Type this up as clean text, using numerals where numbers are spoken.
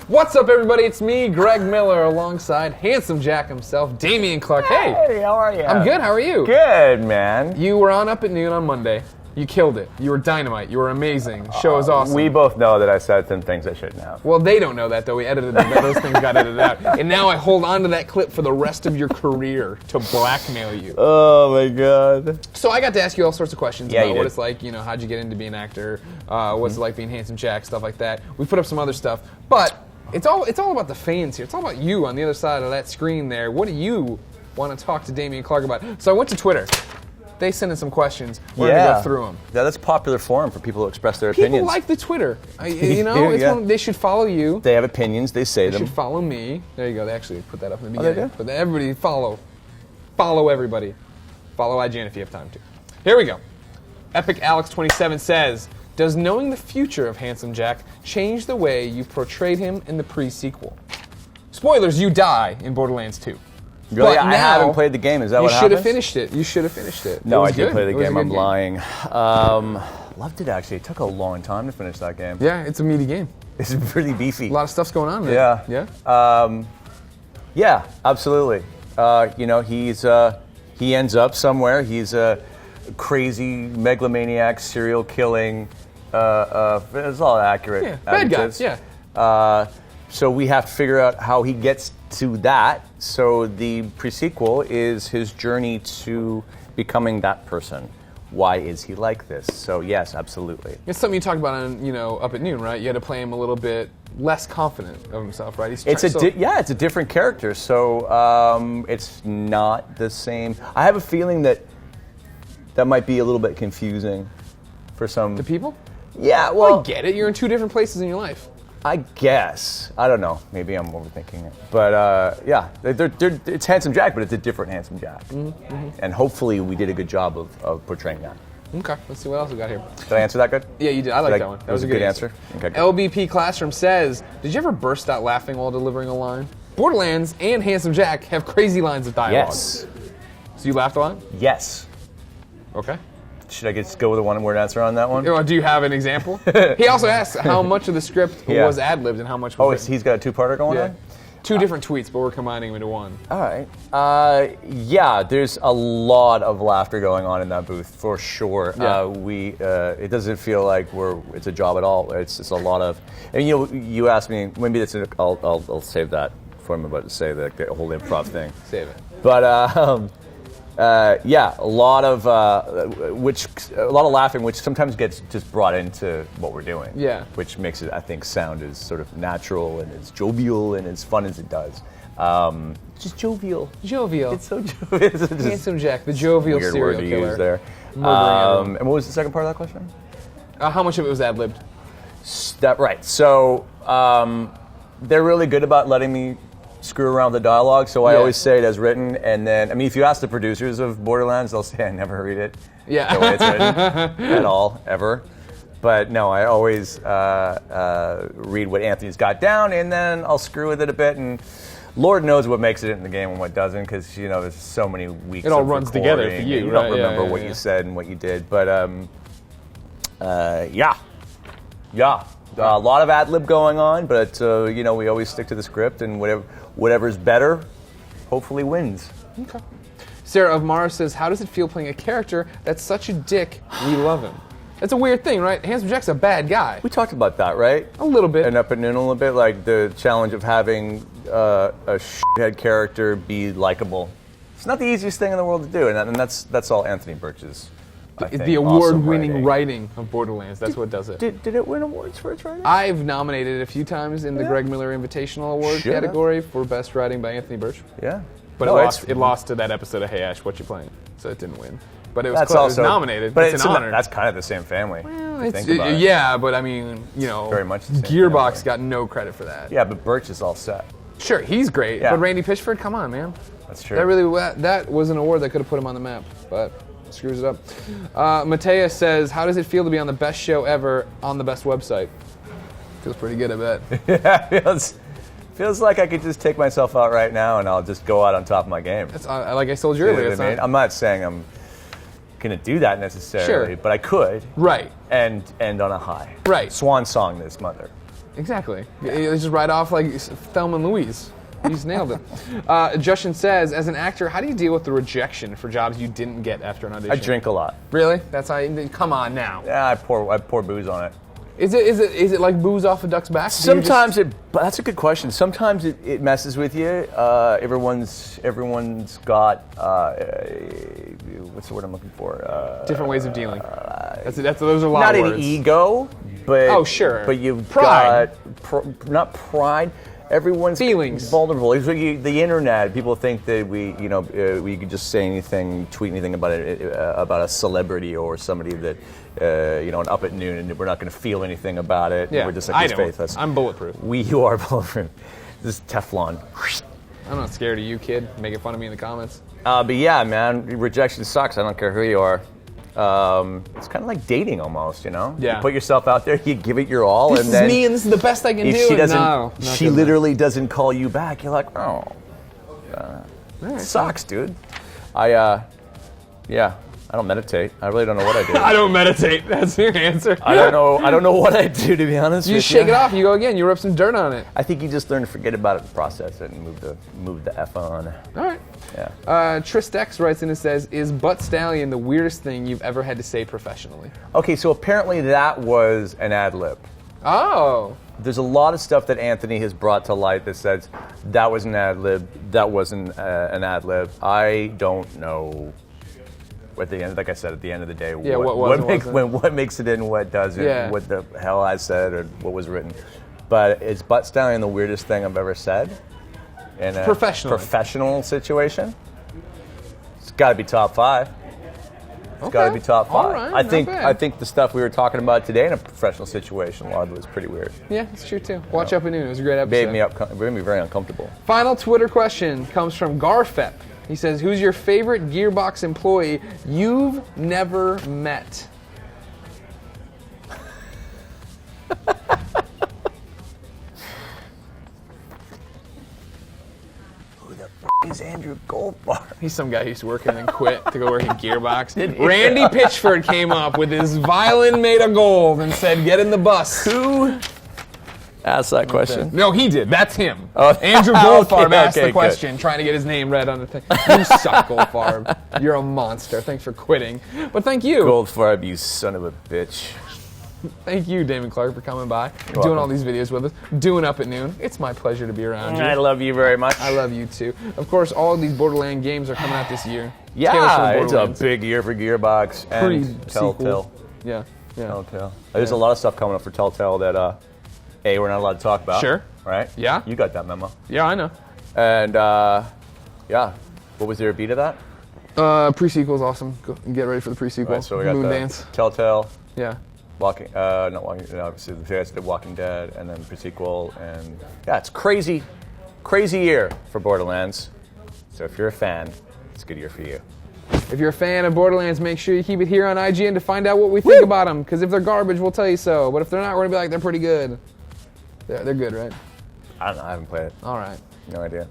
What's up, everybody? It's me, Greg Miller, alongside Handsome Jack himself, Dameon Clarke. Hey, how are you? I'm good. How are you? Good, man. You were on Up at Noon on Monday. You killed it. You were dynamite. You were amazing. Show was awesome. We both know that I said some things I shouldn't have. Well, they don't know that, though. We edited them. Those things got edited out. And now I hold on to that clip for the rest of your career to blackmail you. Oh, my God. So I got to ask you all sorts of questions Yeah, about what it's like, how'd you get into being an actor, what's it like being Handsome Jack, stuff like that. We put up some other stuff. But it's all about the fans here. It's all about you on the other side of that screen there. What do you want to talk to Dameon Clarke about? So I went to Twitter. They sent in some questions. We're going to go through them. Yeah, that's a popular forum for people to express their opinions. People like the Twitter. They should follow you. They have opinions. They say them. They should follow me. There you go. They actually put that up in the they beginning. do? But everybody follow. Follow everybody. Follow IGN if you have time to. Here we go. Epic Alex 27 says, does knowing the future of Handsome Jack change the way you portrayed him in the pre-sequel? Spoilers, you die in Borderlands 2. Really? But I haven't played the game. Is that what happens? You should have finished it. You should have finished it. No, I did play the game. I'm lying. Loved it, actually. It took a long time to finish that game. Yeah, it's a meaty game. It's really beefy. A lot of stuff's going on there. Yeah. Yeah, absolutely. He ends up somewhere. He's a crazy megalomaniac, serial killing. It's all accurate. Yeah, bad guys. Yeah. So we have to figure out how he gets to that. So the pre-sequel is his journey to becoming that person. Why is he like this? So yes, absolutely. It's something you talked about on, Up at Noon, right? You had to play him a little bit less confident of himself, right? It's a different character. So it's not the same. I have a feeling that might be a little bit confusing for some. The people? Yeah, well, I get it. You're in two different places in your life. I guess. I don't know. Maybe I'm overthinking it. But yeah, it's Handsome Jack, but it's a different Handsome Jack. Mm-hmm. And hopefully we did a good job of portraying that. Okay, let's see what else we got here. Did I answer that good? Yeah, you did. I like that one. That was a good answer. Okay, good. LBP Classroom says, did you ever burst out laughing while delivering a line? Borderlands and Handsome Jack have crazy lines of dialogue. Yes. So you laughed a lot? Yes. Okay. Should I just go with a one-word answer on that one? Do you have an example? He also asks how much of the script was ad-libbed and how much was written. He's got a two-parter going on? Two different tweets, but we're combining them into one. All right. Yeah, there's a lot of laughter going on in that booth, for sure. Yeah. It doesn't feel like it's a job at all. It's just a lot of, and you asked me, maybe I'll save that for I'm about to say, the whole improv thing. Save it. But yeah, a lot of laughing, which sometimes gets just brought into what we're doing. Yeah. Which makes it, I think, sound as sort of natural and as jovial and as fun as it does. Just jovial. Jovial. It's so jovial. It's just Handsome Jack, the jovial weird serial word to killer. use there. And what was the second part of that question? How much of it was ad-libbed? Right. So they're really good about letting me screw around with the dialogue, so I always say it as written, and then, if you ask the producers of Borderlands, they'll say I never read it the way it's written at all, ever. But no, I always read what Anthony's got down, and then I'll screw with it a bit, and Lord knows what makes it in the game and what doesn't, because, there's so many weeks it all of runs together for you, you right? don't remember what you said and what you did, but yeah. A lot of ad-lib going on, but we always stick to the script, and whatever's better, hopefully wins. Okay. Sarah of Mars says, how does it feel playing a character that's such a dick, we love him? That's a weird thing, right? Handsome Jack's a bad guy. We talked about that, right? A little bit. And Up at Noon a little bit, like the challenge of having a shithead character be likable. It's not the easiest thing in the world to do, and that's all Anthony Birch's. The award-winning writing of Borderlands. That's what does it. Did it win awards for its writing? I've nominated it a few times in the Greg Miller Invitational Award category for Best Writing by Anthony Birch. Yeah. But it lost to that episode of Hey Ash, What You Playing? So it didn't win. But it was, it was nominated. But it's an honor. That's kind of the same family. Well, but I mean, very much the same Gearbox family. Got no credit for that. Yeah, but Birch is all set. Sure, he's great. Yeah. But Randy Pitchford, come on, man. That's true. That was an award that could have put him on the map, but screws it up. Matea says, how does it feel to be on the best show ever on the best website? Feels pretty good, I bet. Yeah, feels like I could just take myself out right now and I'll just go out on top of my game. That's, like I told you earlier. I mean? I'm not saying I'm going to do that necessarily, but I could. Right. And end on a high. Right. Swan song this mother. Exactly. It's just right off like Thelma and Louise. You just nailed it. Justin says, as an actor, how do you deal with the rejection for jobs you didn't get after an audition? I drink a lot. Really? That's how you, come on now. Yeah, I pour booze on it. Is it like booze off a duck's back? Sometimes that's a good question. Sometimes it messes with you. Everyone's got what's the word I'm looking for? Different ways of dealing. Those are a lot not of words. an ego, but oh sure. But you've pride. got not pride. Everyone's feelings vulnerable. It's like the internet. People think that we could just say anything, tweet anything about a celebrity or somebody that and up at noon, and we're not going to feel anything about it. Yeah, we're just like faithless. I'm bulletproof. You are bulletproof. This is Teflon. I'm not scared of you, kid. Making fun of me in the comments. But yeah, man, rejection sucks. I don't care who you are. It's kind of like dating almost, Yeah. You put yourself out there, you give it your all, this and is then me, and this is the best I can do. She doesn't. No, she literally doesn't call you back. You're like, oh, right, sucks, dude. I don't meditate. I really don't know what I do. I don't meditate. That's your answer. I don't know what I do, to be honest. You just shake it off. You go again. You rub some dirt on it. I think you just learn to forget about it and process it and move the F on. All right. Yeah. Tristex writes in and says, "Is butt stallion the weirdest thing you've ever had to say professionally?" Okay, so apparently that was an ad lib. Oh. There's a lot of stuff that Anthony has brought to light that says that was an ad lib, that wasn't an ad lib. I don't know. At the end, like I said, at the end of the day, what makes it in, what doesn't, what the hell I said, or what was written. But is butt stallion the weirdest thing I've ever said in a professional situation? It's got to be top 5. It's got to be top 5. All right, I think the stuff we were talking about today in a professional situation, a lot of it was pretty weird. Yeah, it's true too. Watch Up at Noon. It was a great episode. Made me very uncomfortable. Final Twitter question comes from Garfep. He says, "Who's your favorite Gearbox employee you've never met?" Who the is Andrew Goldfarb? He's some guy who used to work and then quit to go work at Gearbox. Randy Pitchford came up with his violin made of gold and said, "Get in the bus." Who asked that question? No, he did. That's him. Oh. Andrew Goldfarb asked the question, trying to get his name read on the thing. You suck, Goldfarb. You're a monster. Thanks for quitting. But thank you. Goldfarb, you son of a bitch. Thank you, Dameon Clarke, for coming by, You're doing welcome. all these videos with us, doing Up at Noon. It's my pleasure to be around you. I love you very much. I love you too. Of course, all of these Borderlands games are coming out this year. Yeah, it's a big year for Gearbox and Pre-sequel. Telltale. Yeah. Telltale. There's a lot of stuff coming up for Telltale that we're not allowed to talk about. Sure. Right? Yeah. You got that memo. Yeah, I know. And what was there a beat of that? Pre-sequel's awesome. Go and get ready for the pre-sequel. Right, so we got Moondance. Telltale. Yeah. Obviously the guys did Walking Dead, and then pre-sequel, and yeah, it's crazy year for Borderlands. So if you're a fan, it's a good year for you. If you're a fan of Borderlands, make sure you keep it here on IGN to find out what we think about them. Because if they're garbage, we'll tell you so. But if they're not, we're gonna be like, they're pretty good. They're good, right? I don't know. I haven't played it. All right. No idea.